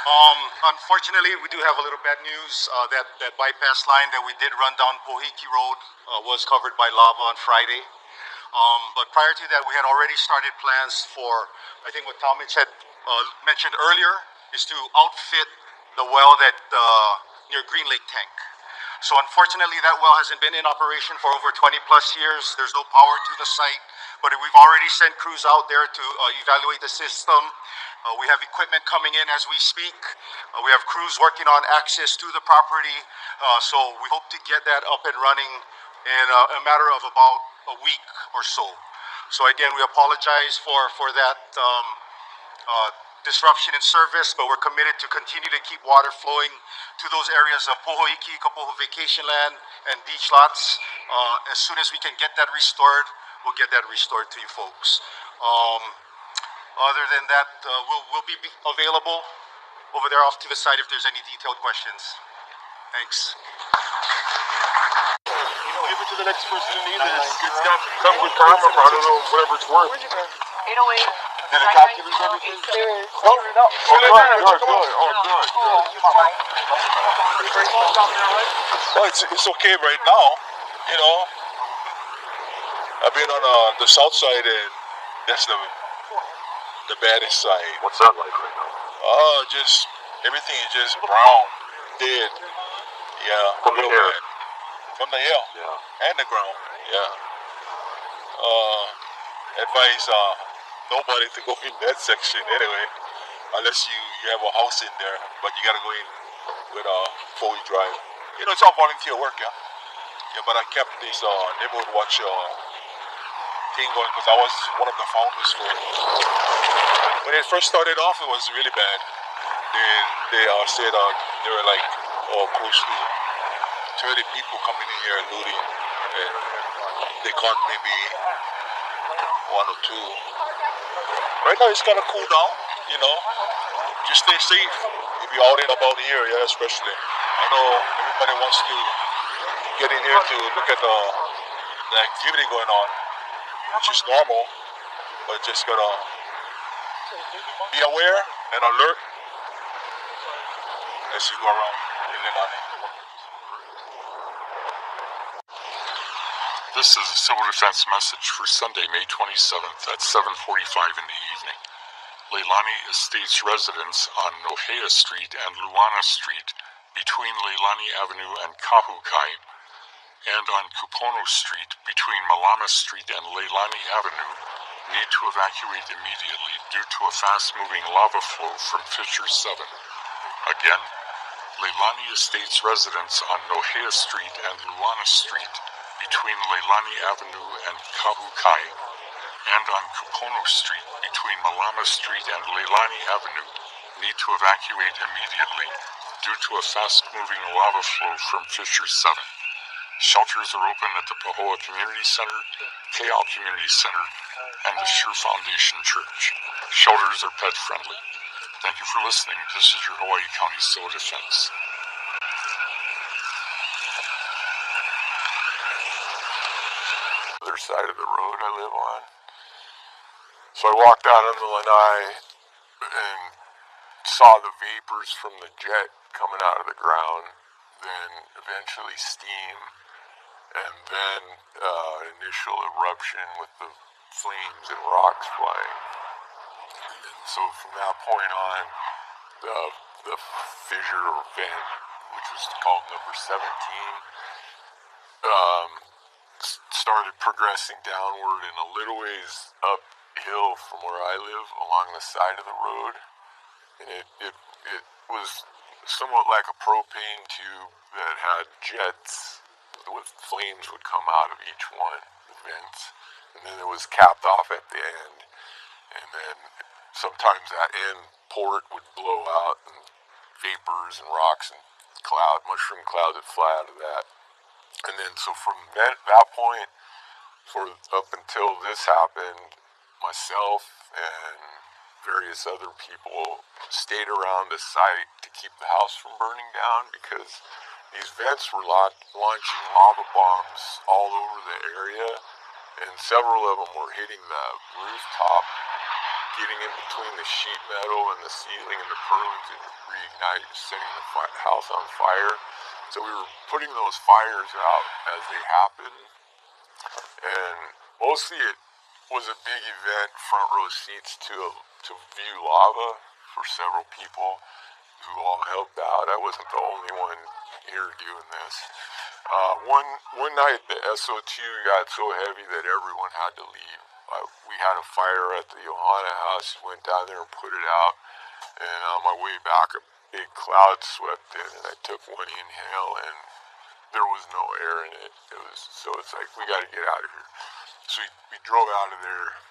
Unfortunately, we do have a little bad news. That bypass line that we did run down Pohiki Road was covered by lava on Friday. But prior to that, we had already started plans for, I think what Talmadge had mentioned earlier, is to outfit the well that near Green Lake Tank. So unfortunately, that well hasn't been in operation for over 20 plus years. There's no power to the site, but we've already sent crews out there to evaluate the system. We have equipment coming in as we speak. We have crews working on access to the property. So we hope to get that up and running in a matter of about a week or so. So again, we apologize for that disruption in service, but we're committed to continue to keep water flowing to those areas of Pohoiki, Kapoho Vacation Land, and beach lots. As soon as we can get that restored, we'll get that restored to you folks. Other than that, we'll be available over there off to the side if there's any detailed questions. Thanks. Give it to the next person who needs it. It's got some good karma for, I don't know, whatever it's worth. 808. Did it calculate everything? No. Oh, good. Oh, good. Well, it's okay right now. You know, I've been on the south side, and that's the baddest side. What's that like right now? Just everything is just brown, dead. Yeah, From the air. bad. From the air. Yeah. And the ground. Yeah. Advise nobody to go in that section anyway, unless you have a house in there, but you gotta go in with a 4-wheel drive. You know, it's all volunteer work, yeah. Yeah, but I kept this neighborhood watch thing going because I was one of the founders for it. When it first started off, it was really bad. They said there were like close to 30 people coming in here and looting, and they caught maybe 1 or 2. Right now it's kind of cool down, you know. Just stay safe if you're out and about here, yeah, especially. I know everybody wants to get in here to look at the activity going on, which is normal, but just gotta be aware and alert as you go around in Leilani. This is a civil defense message for Sunday, May 27th at 7:45 in the evening. Leilani Estates residents on Nohea Street and Luana Street between Leilani Avenue and Kahukai, and on Kupono Street between Malama Street and Leilani Avenue need to evacuate immediately due to a fast-moving lava flow from Fissure 7. Again, Leilani Estates residents on Nohea Street and Luana Street between Leilani Avenue and Kahukai, and on Kupono Street between Malama Street and Leilani Avenue need to evacuate immediately due to a fast-moving lava flow from Fissure 7. Shelters are open at the Pahoa Community Center, Keao Community Center, and the Sure Foundation Church. Shelters are pet-friendly. Thank you for listening. This is your Hawaii County Civil Defense. Other side of the road I live on. So I walked out on the lanai and saw the vapors from the jet coming out of the ground, then eventually steam, and then initial eruption with the flames and rocks flying. And so from that point on, the fissure or vent, which was called number 17, started progressing downward and a little ways uphill from where I live along the side of the road. And it was somewhat like a propane tube that had jets with flames would come out of each one, the vents. And then it was capped off at the end. And then sometimes that end port would blow out and vapors and rocks and mushroom clouds would fly out of that. And then so from that point, up until this happened, myself and various other people stayed around the site to keep the house from burning down because these vents were launching lava bombs all over the area, and several of them were hitting the rooftop getting in between the sheet metal and the ceiling and the purlins and reignite, setting the house on fire. So we were putting those fires out as they happened, and mostly it was a big event, front row seats to view lava for several people who all helped out. I wasn't the only one here doing this. One night the SO2 got so heavy that everyone had to leave. We had a fire at the Johanna house, went down there and put it out, and on my way back a big cloud swept in, and I took one inhale and there was no air in it. So it's like, we got to get out of here. So we drove out of there.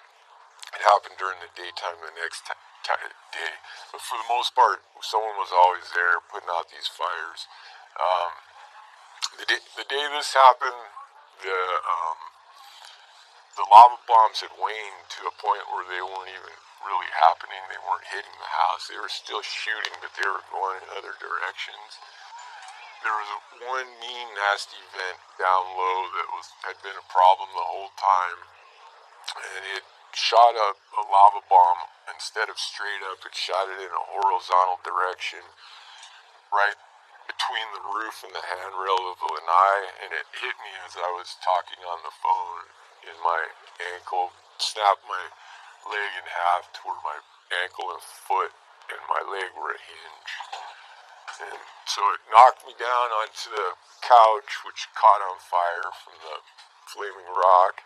It happened during the daytime the next day, but for the most part, someone was always there putting out these fires. The day this happened, the lava bombs had waned to a point where they weren't even really happening. They weren't hitting the house. They were still shooting, but they were going in other directions. There was one mean, nasty vent down low that had been a problem the whole time, and it shot up a lava bomb. Instead of straight up, it shot it in a horizontal direction right between the roof and the handrail of the lanai, and it hit me as I was talking on the phone in my ankle, snapped my leg in half to where my ankle and foot and my leg were a hinge. And so it knocked me down onto the couch, which caught on fire from the flaming rock.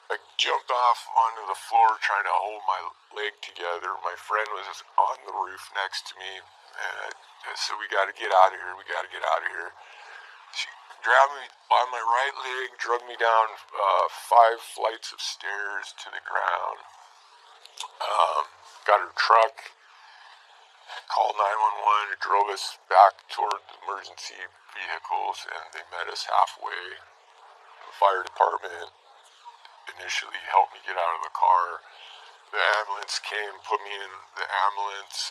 I jumped off onto the floor trying to hold my leg together. My friend was on the roof next to me, and I said, we got to get out of here. We got to get out of here. She grabbed me by my right leg, drug me down 5 flights of stairs to the ground. Got her truck, called 911, and drove us back toward the emergency vehicles, and they met us halfway. The fire department initially helped me get out of the car. The ambulance came, put me in the ambulance,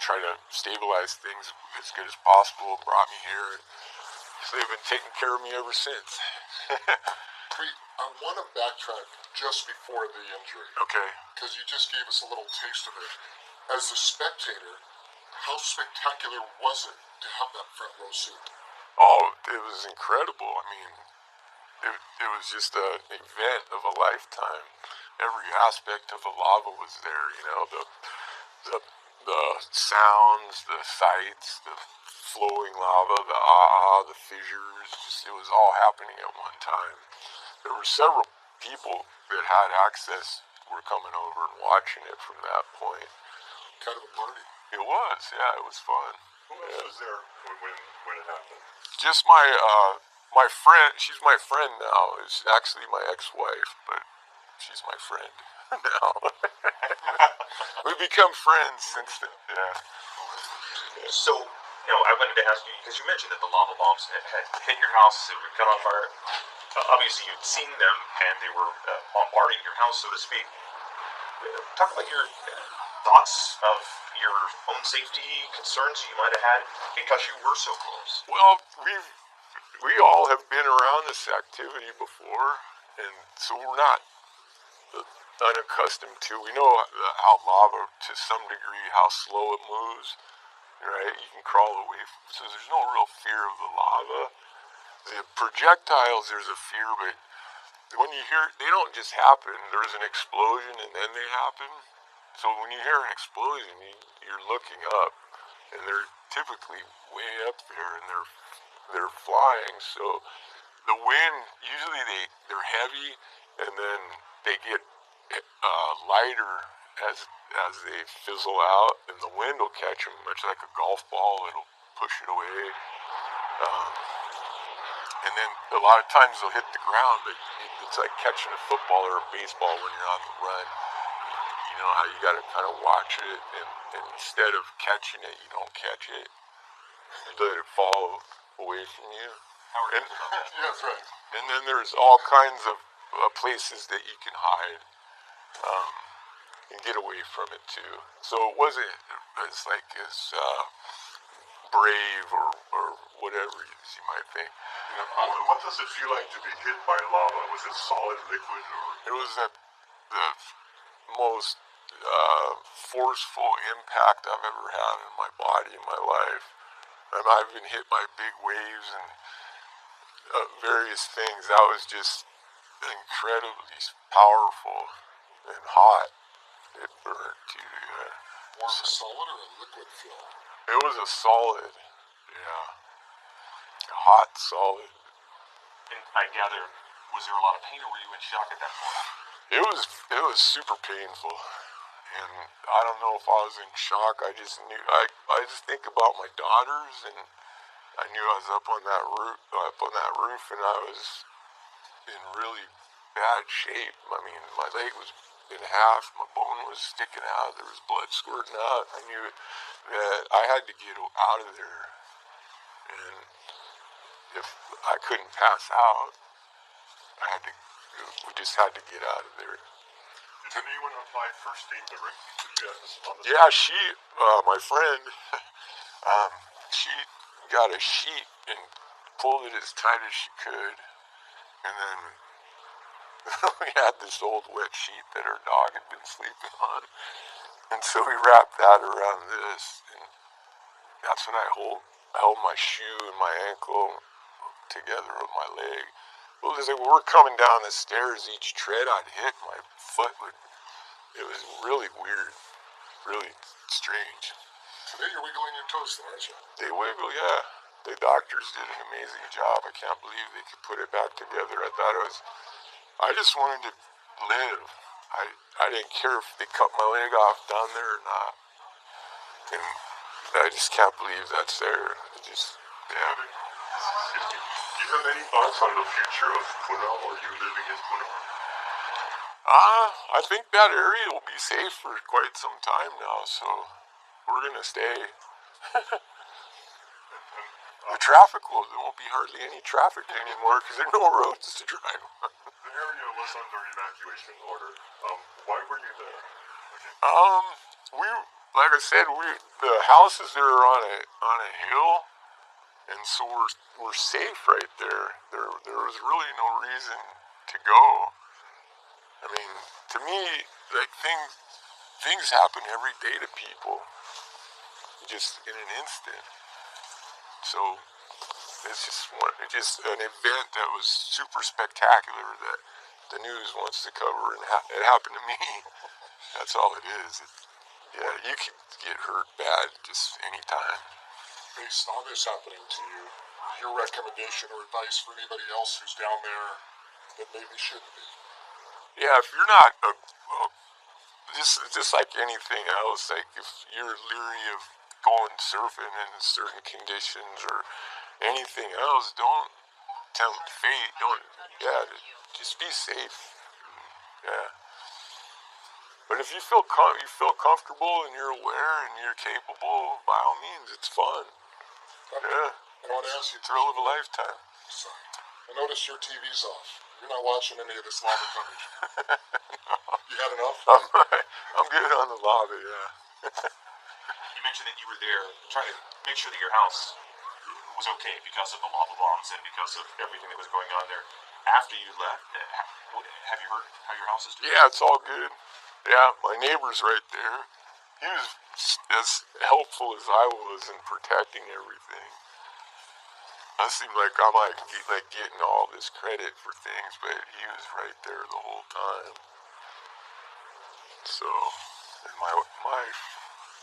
try to stabilize things as good as possible, brought me here, and so they've been taking care of me ever since. I want to backtrack just before the injury. Okay. Because you just gave us a little taste of it. As a spectator, how spectacular was it to have that front row seat? Oh, it was incredible. I mean, it was just an event of a lifetime. Every aspect of the lava was there, the sounds, the sights, the flowing lava, the fissures, it was all happening at one time. There were several people that had access, were coming over and watching it from that point. Kind of a party. It was, yeah, it was fun. Who else was there when it happened? Just my friend. She's my friend now. It's actually my ex-wife, but she's my friend now. We've become friends since then. Yeah. So, I wanted to ask you, because you mentioned that the lava bombs had hit your house, it would come on fire. Obviously, you'd seen them, and they were bombarding your house, so to speak. Talk about your thoughts of your own safety concerns you might have had because you were so close. Well, we all have been around this activity before, and so we're not unaccustomed to. We know how lava, to some degree, how slow it moves. Right? You can crawl away so there's no real fear of the lava. The projectiles, there's a fear, but when you hear, they don't just happen. There's an explosion and then they happen. So when you hear an explosion, you're looking up, and they're typically way up there, and they're flying. So the wind, usually they're heavy, and then they get lighter as they fizzle out, and the wind will catch them, much like a golf ball. It'll push it away. And then a lot of times they'll hit the ground, but it's like catching a football or a baseball when you're on the run. You know how you got to kind of watch it, and instead of catching it, you don't catch it. You let it fall away from you. Yeah, that's right. And then there's all kinds of places that you can hide and get away from it too. So it wasn't as brave or whatever as you might think. What does it feel like to be hit by lava? Was it solid, liquid, or? It was the most forceful impact I've ever had in my body in my life. And I've been hit by big waves and various things. That was just incredibly powerful and hot. It burned too, yeah. More of a solid or a liquid feel? It was a solid, yeah. A hot solid. And I gather, was there a lot of pain, or were you in shock at that point? It was super painful. And I don't know if I was in shock. I just knew, I just think about my daughters, and I knew I was up on that roof, and I was in really bad shape. I mean, my leg was in half, my bone was sticking out, there was blood squirting out. I knew that I had to get out of there, and if I couldn't pass out, we just had to get out of there. Did anyone apply first aid directly to you on the Yeah, my friend, she got a sheet and pulled it as tight as she could, and then we had this old wet sheet that her dog had been sleeping on, and so we wrapped that around this, and that's what I held my shoe and my ankle together with my leg. Well, as we were coming down the stairs, each tread I'd hit, my foot it was really weird, really strange. Today you're wiggling your toes, though, aren't you? They wiggle, yeah. The doctors did an amazing job. I can't believe they could put it back together. I just wanted to live. I didn't care if they cut my leg off down there or not. And I just can't believe that's there. Yeah. Do you have any thoughts on the future of Puna, or you living in Puna? I think that area will be safe for quite some time now, so we're gonna stay. The traffic there won't be hardly any traffic anymore because there are no roads to drive on. The area was under evacuation order. Why were you there? Like I said, the houses there are on a hill, and so we're safe right there. There was really no reason to go. I mean, to me, like things happen every day to people, just in an instant. So it's just an event that was super spectacular that the news wants to cover, and it happened to me. That's all it is. Yeah, you can get hurt bad just anytime. Based on this happening to you, your recommendation or advice for anybody else who's down there that maybe shouldn't be? Yeah, if you're not just like anything else, like if you're leery of going surfing in certain conditions or anything else, don't tempt fate. Just be safe. Yeah. But if you feel comfortable and you're aware and you're capable, by all means, it's fun. Yeah. I want to ask you, thrill of a lifetime. Sorry. I noticed your TV's off. You're not watching any of this lava coverage. No. You had enough? I'm good on the lava, yeah. You mentioned that you were there trying to make sure that your house was okay because of the lava bombs and because of everything that was going on there. After you left, have you heard how your house is doing? Yeah, it's all good. Yeah, my neighbor's right there. He was as helpful as I was in protecting everything. I seem like I might be getting all this credit for things, but he was right there the whole time. So, and my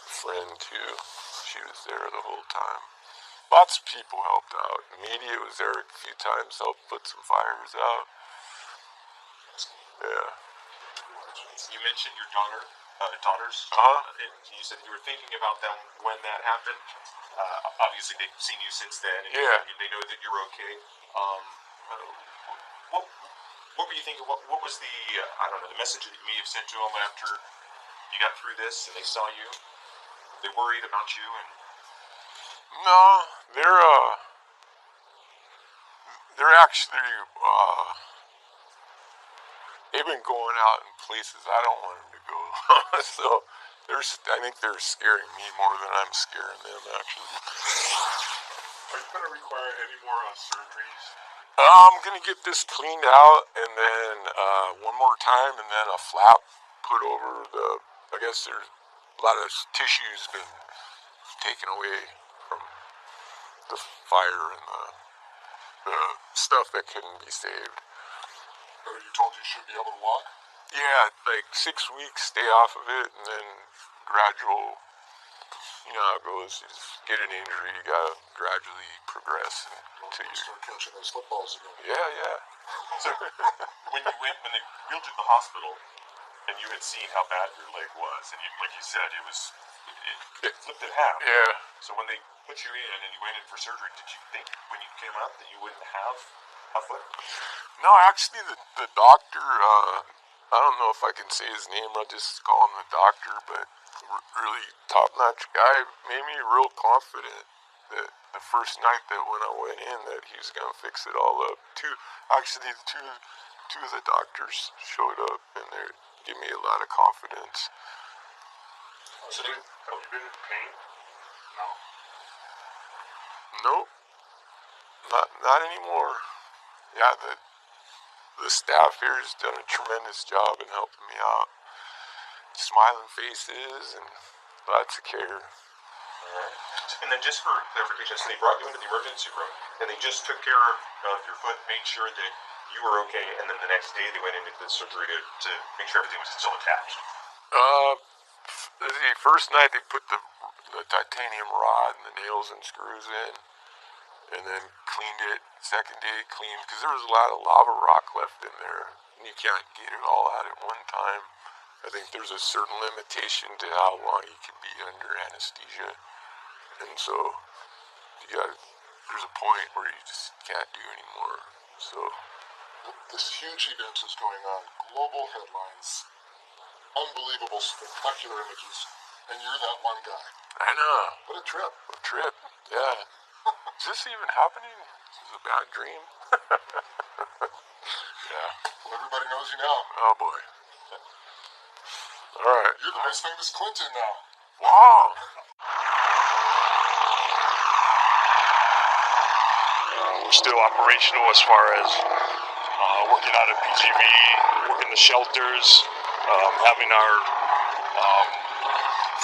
friend too, she was there the whole time. Lots of people helped out. The media was there a few times, helped put some fires out. Yeah. You mentioned your daughters. You said you were thinking about them when that happened. Obviously, they've seen you since then, and they know that you're okay. What were you thinking? What was the the message that you may have sent to them after you got through this and they saw you? They worried about you, and no, they're actually they've been going out in places I don't want them to go. So I think they're scaring me more than I'm scaring them, actually. Are you going to require any more surgeries? I'm gonna get this cleaned out, and then one more time, and then a flap put over the. I guess there's a lot of tissue's been taken away from the fire and the stuff that couldn't be saved. Are you told you should be able to walk? Yeah, like 6 weeks, stay off of it, and then gradual. You know how it goes. You just get an injury, you gotta gradually progress until you start catching those footballs again. Yeah. So when they wheeled you to the hospital, and you had seen how bad your leg was, and like you said, it flipped in half. Yeah. So when they put you in and you went in for surgery, did you think when you came out that you wouldn't have a foot? No, actually, the doctor. I don't know if I can say his name. I'll just call him the doctor, but really top-notch guy. Made me real confident that the first night that when I went in that he was gonna fix it all up. Two of the doctors showed up and they give me a lot of confidence. So have you been in pain? No. Nope, not anymore. Yeah, the staff here has done a tremendous job in helping me out. Smiling faces and lots of care. Alright. And then just for clarification, so they brought you into the emergency room and they just took care of your foot, made sure that you were okay, and then the next day they went into the surgery to make sure everything was still attached. The first night they put the titanium rod and the nails and screws in, and then cleaned it. Second day cleaned, because there was a lot of lava rock left in there, and you can't get it all out at one time. I think there's a certain limitation to how long you can be under anesthesia, and so there's a point where you just can't do anymore. So this huge event is going on, global headlines, unbelievable, spectacular images, and you're that one guy. I know. What a trip. Yeah. Is this even happening? This is a bad dream. Yeah. Well, everybody knows you now. Oh boy. All right. You're the most famous Clinton now. Wow. We're still operational as far as working out at PGV, working the shelters, having our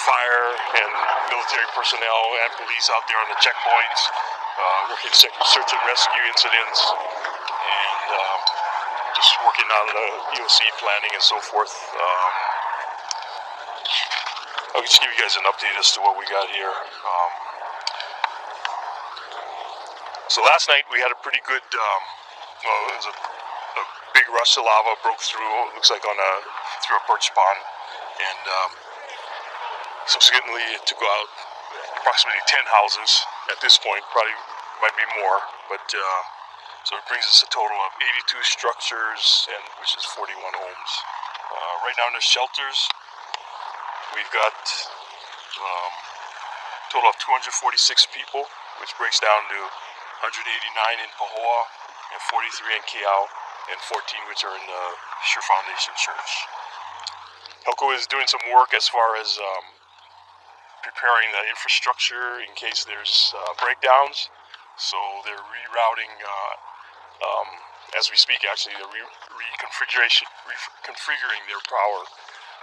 fire and military personnel and police out there on the checkpoints, working search and rescue incidents, and just working on the EOC planning and so forth. I'll just give you guys an update as to what we got here. So last night we had a pretty good, it was a big rush of lava broke through, it looks like through a birch pond, and subsequently it took out approximately 10 houses at this point, probably might be more, but so it brings us a total of 82 structures, and which is 41 homes. Right now in the shelters, we've got a total of 246 people, which breaks down to 189 in Pahoa, and 43 in Keau, and 14 which are in the Sure Foundation Church. Helco is doing some work as far as preparing the infrastructure in case there's breakdowns. So they're rerouting, as we speak actually, they're reconfiguring their power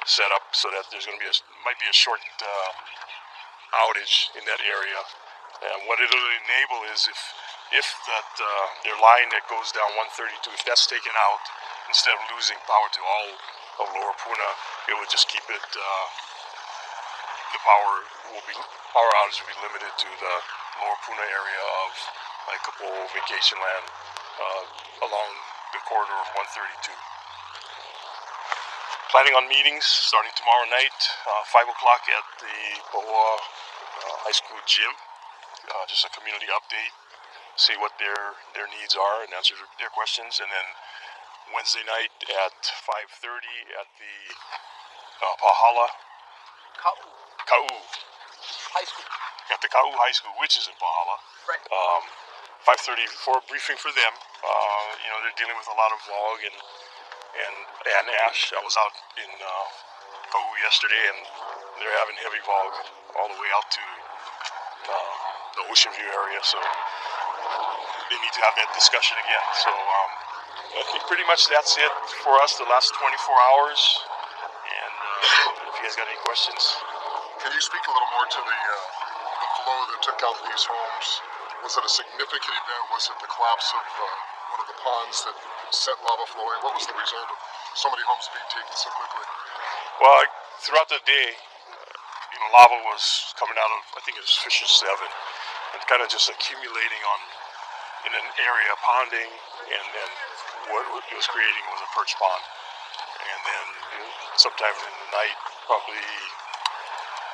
setup so that there's going to be might be a short outage in that area. And what it'll enable is if that their line that goes down 132, if that's taken out, instead of losing power to all of Lower Puna, it would just keep it. The power outage will be limited to the Lower Puna area of like Kapo vacation land along the corridor of 132. Planning on meetings starting tomorrow night, 5 o'clock at the Pahoa High School gym. Just a community update, see what their needs are and answer their questions. And then Wednesday night at 5:30 at the Pahala Ka'u High school. at the Ka'u High School, which is in Pahala. Right. 5:30 for a briefing for them. They're dealing with a lot of vog and ash. I was out in Ka'u yesterday, and they're having heavy vog all the way out to the Ocean View area. So they need to have that discussion again. So I think pretty much that's it for us the last 24 hours. And if you guys got any questions. Can you speak a little more to the flow that took out these homes? Was it a significant event? Was it the collapse of one of the ponds that set lava flowing? What was the result of so many homes being taken so quickly? Well, throughout the day, lava was coming out of, I think it was Fissure 7, and kind of just accumulating in an area, ponding, and then what it was creating was a perch pond. And then sometime in the night, probably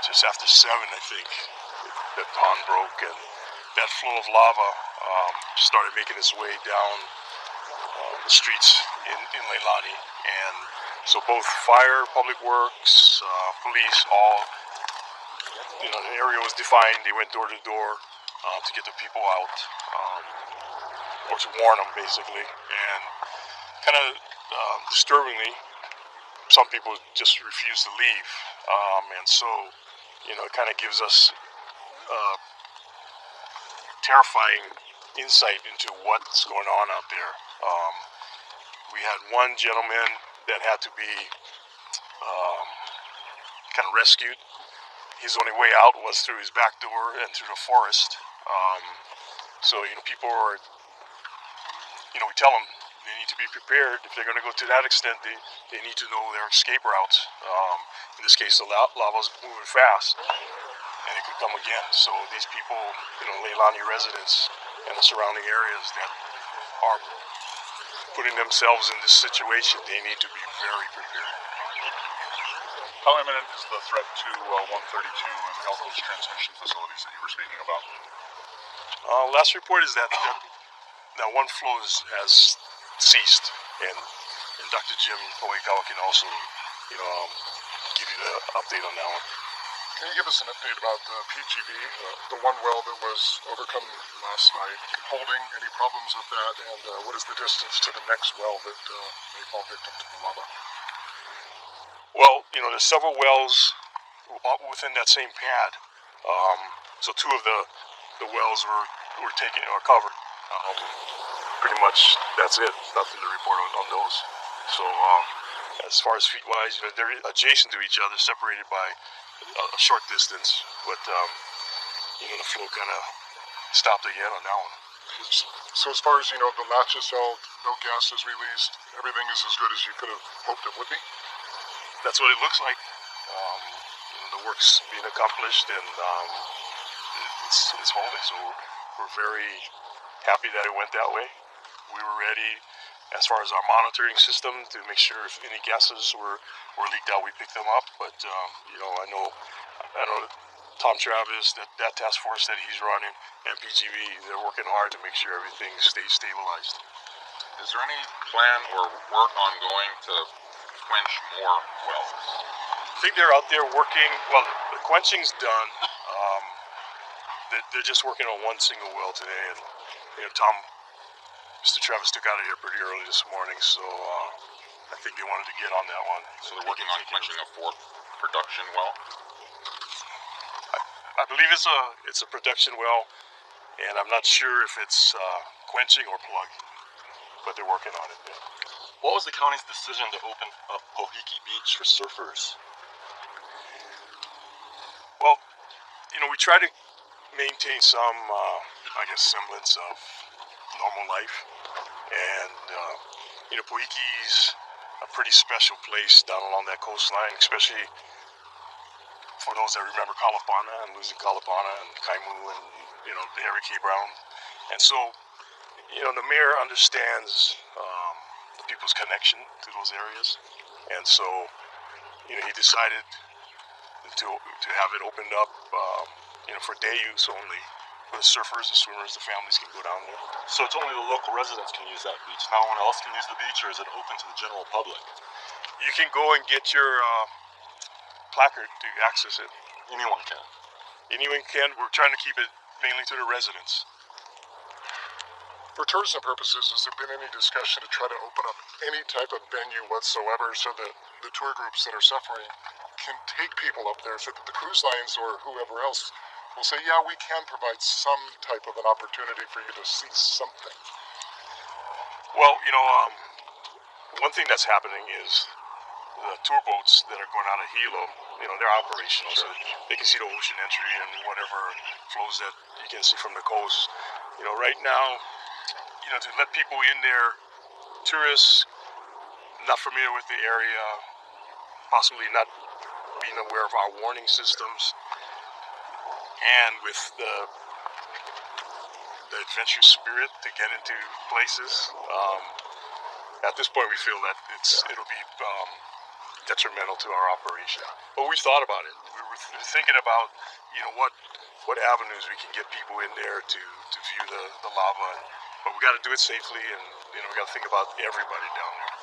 just after 7, I think, that pond broke, and that flow of lava started making its way down the streets in Leilani. And so both fire, public works, police, all, the area was defined. They went door to door to get the people out, or to warn them, basically. And kind of disturbingly, some people just refused to leave. And so, it kind of gives us terrifying insight into what's going on out there. We had one gentleman that had to be kind of rescued. His only way out was through his back door and through the forest. So, people are, we tell them they need to be prepared. If they're going to go to that extent, they need to know their escape routes. In this case, the lava's moving fast, and it could come again. So these people, Leilani residents and the surrounding areas that are putting themselves in this situation, they need to be very prepared. How imminent is the threat to 132 and Elko's transmission facilities that you were speaking about? Last report is that one flow has ceased, and Dr. Jim Oikawa can also, give you the update on that one. Can you give us an update about the PGV, the one well that was overcome last night, holding any problems with that, and what is the distance to the next well that may fall victim to the lava? Well, there's several wells within that same pad. So 2 of the wells were taken or covered. Pretty much that's it. Nothing to report on those. So as far as feet-wise, they're adjacent to each other, separated by a short distance. But the flow kind of stopped again on that one. So as far as the latch is held, no gas is released, everything is as good as you could have hoped it would be? That's what it looks like. The work's being accomplished, and it's holding. So we're very happy that it went that way. We were ready, as far as our monitoring system, to make sure if any gases were leaked out, we picked them up. But I know Tom Travis, that task force that he's running, and PGV, they're working hard to make sure everything stays stabilized. Is there any plan or work ongoing to quench more wells? I think they're out there working. Well, the quenching's done. They're just working on one single well today, and Mr. Travis took out of here pretty early this morning, so I think they wanted to get on that one. So they're working on quenching a 4th production well? I believe it's a production well, and I'm not sure if it's quenching or plug, but they're working on it. Yeah. What was the county's decision to open up Pohiki Beach for surfers? Well, we try to maintain some, semblance of normal life, and Pohiki's a pretty special place down along that coastline, especially for those that remember Kalapana and losing Kalapana and Kaimu and the Harry K. Brown. And so the mayor understands the people's connection to those areas, and so he decided to have it opened up for day use only. For the surfers, the swimmers, the families can go down there. So it's only the local residents can use that beach. No one else can use the beach, or is it open to the general public? You can go and get your placard to access it. Anyone can. Anyone can. We're trying to keep it mainly to the residents. For tourism purposes, has there been any discussion to try to open up any type of venue whatsoever so that the tour groups that are suffering can take people up there so that the cruise lines or whoever else will say, yeah, we can provide some type of an opportunity for you to see something. Well, one thing that's happening is the tour boats that are going out of Hilo, they're operational, so they can see the ocean entry and whatever flows that you can see from the coast. Right now, to let people in there, tourists not familiar with the area, possibly not being aware of our warning systems, and with the adventure spirit to get into places. At this point, we feel that it'll be detrimental to our operation. But we've thought about it. We were thinking about, what avenues we can get people in there to view the lava. But we got to do it safely, and we got to think about everybody down there.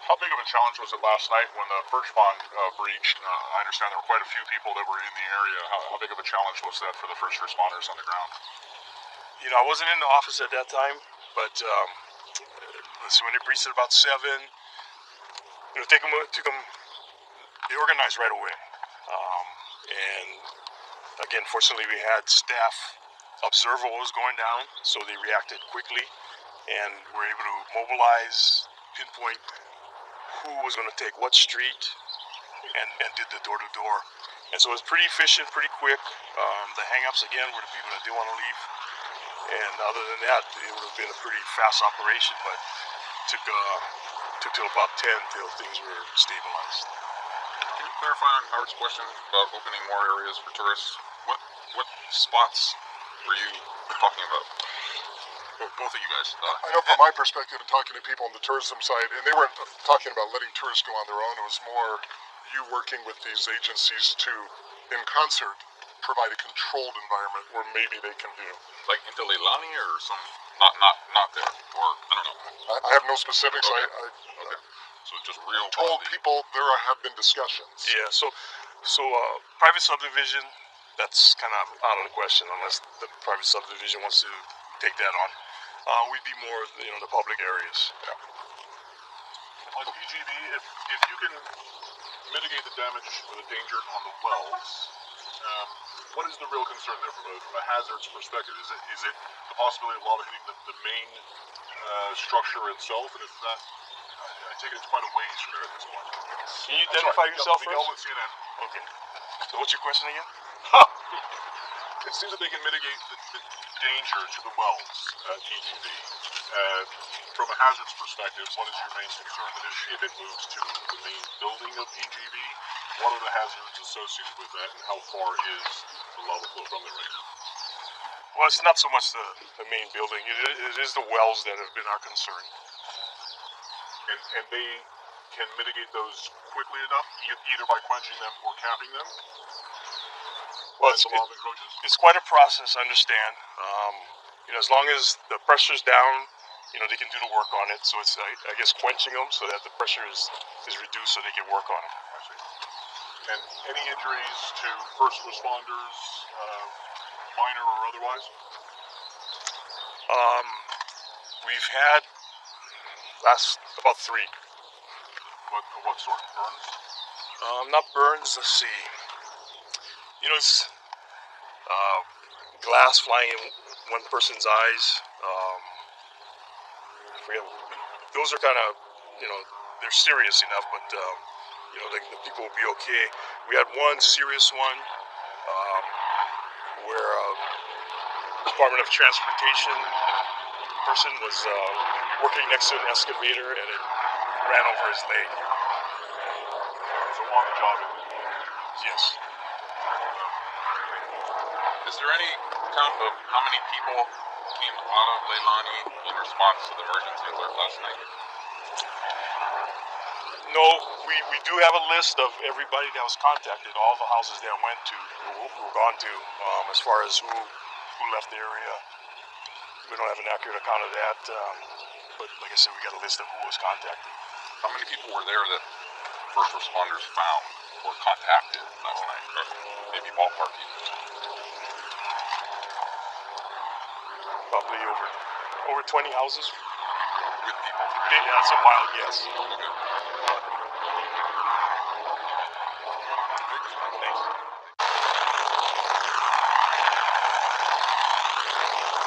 How big of a challenge was it last night when the first pond breached? I understand there were quite a few people that were in the area. How big of a challenge was that for the first responders on the ground? I wasn't in the office at that time, but so when they breached at about 7, they organized right away. And again, fortunately, we had staff observe what was going down, so they reacted quickly and were able to mobilize, pinpoint who was going to take what street, and did the door-to-door. And so it was pretty efficient, pretty quick. The hang-ups, again, were the people that didn't want to leave. And other than that, it would have been a pretty fast operation, but took till about 10 till things were stabilized. Can you clarify on Howard's question about opening more areas for tourists? What spots were you talking about? Both of you guys. I know from my perspective and talking to people on the tourism side, and they weren't talking about letting tourists go on their own, it was more you working with these agencies to, in concert, provide a controlled environment where maybe they can view. Like into Leilani or some, not there, or I don't know. I have no specifics. Okay. Okay. So just real told people there have been discussions. Yeah, so private subdivision, that's kind of out of the question unless the private subdivision wants to take that on. We'd be more, the public areas. Yeah. On PGB, if you can mitigate the damage or the danger on the wells, what is the real concern there from a hazards perspective? Is it the possibility of lava hitting the main structure itself? And if that, I take it it's quite a ways from there at this point. Can you identify yourself Miguel first? with CNN. Okay. So what's your question again? It seems that they can mitigate the danger to the wells at PGB. From a hazards perspective, what is your main concern? That if it moves to the main building of PGB, what are the hazards associated with that, and how far is the lava flow from there right now? Well, it's not so much the main building. It is the wells that have been our concern. And they can mitigate those quickly enough, either by quenching them or capping them? Well, as the lava encroaches? It's quite a process, I understand. As long as the pressure's down, they can do the work on it. So it's, I guess, quenching them so that the pressure is reduced so they can work on it. I see. And any injuries to first responders, minor or otherwise? We've had about 3. What sort? Burns? Not burns, let's see. It's glass flying in one person's eyes. I forget. Those are kind of, they're serious enough, but, the people will be okay. We had one serious one where a Department of Transportation person was working next to an excavator and it ran over his leg. So on the job. Yes. Is there any count of how many people came out of Leilani in response to the emergency alert last night? No, we do have a list of everybody that was contacted, all the houses that went to, were gone to, as far as who left the area. We don't have an accurate account of that, but like I said, we got a list of who was contacted. How many people were there that first responders found or contacted last night? Or maybe ballpark even? Probably over 20 houses. With people? Yeah, that's a wild guess. Okay. Thanks.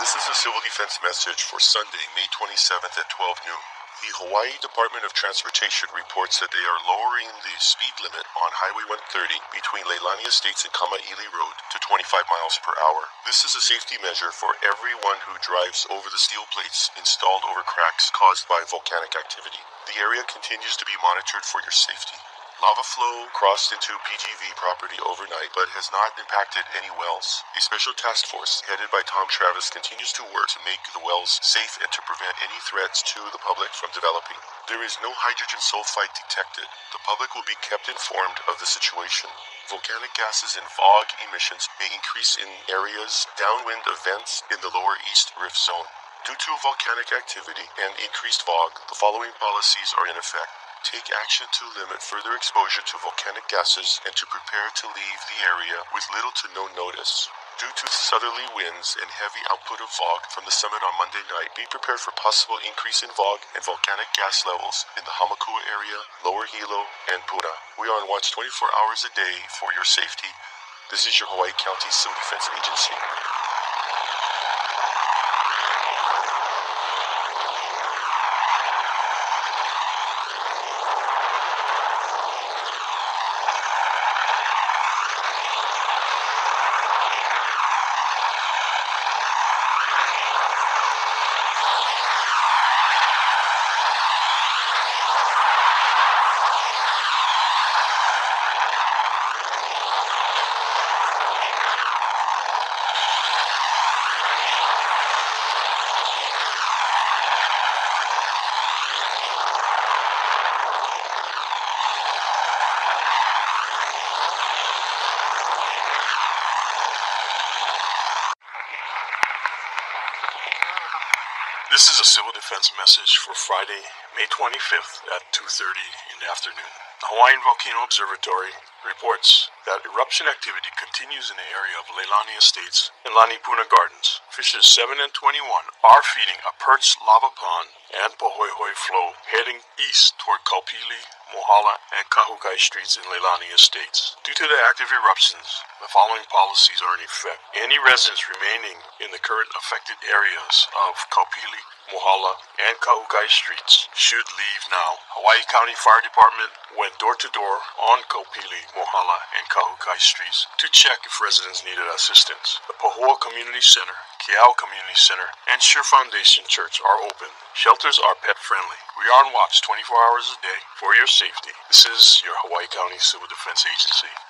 This is a civil defense message for Sunday, May 27th at 12 noon. The Hawaii Department of Transportation reports that they are lowering the speed limit on Highway 130 between Leilani Estates and Kamaili Road to 25 miles per hour. This is a safety measure for everyone who drives over the steel plates installed over cracks caused by volcanic activity. The area continues to be monitored for your safety. Lava flow crossed into PGV property overnight but has not impacted any wells. A special task force headed by Tom Travis continues to work to make the wells safe and to prevent any threats to the public from developing. There is no hydrogen sulfide detected. The public will be kept informed of the situation. Volcanic gases and fog emissions may increase in areas downwind of vents in the lower east rift zone. Due to volcanic activity and increased fog, the following policies are in effect. Take action to limit further exposure to volcanic gases and to prepare to leave the area with little to no notice. Due to southerly winds and heavy output of fog from the summit on Monday night, be prepared for possible increase in fog and volcanic gas levels in the Hamakua area, Lower Hilo, and Puna. We are on watch 24 hours a day for your safety. This is your Hawaii County Civil Defense Agency. This is a civil defense message for Friday, May 25th at 2:30 in the afternoon. The Hawaiian Volcano Observatory reports that eruption activity continues in the area of Leilani Estates and Lani Puna Gardens. Fishes 7 and 21 are feeding a perched lava pond and Pahoehoe flow heading east toward Kaupili, Mohala, and Kahukai streets in Leilani Estates. Due to the active eruptions, the following policies are in effect. Any residents remaining in the current affected areas of Kaupili, Mohala, and Kahukai streets should leave now. Hawaii County Fire Department went door to door on Kaupili, Mohala, and Kahukai streets to check if residents needed assistance. The Pahoa Community Center, Keao Community Center, and Sure Foundation Church are open. Shelters are pet friendly. We are on watch 24 hours a day for your safety. This is your Hawaii County Civil Defense Agency.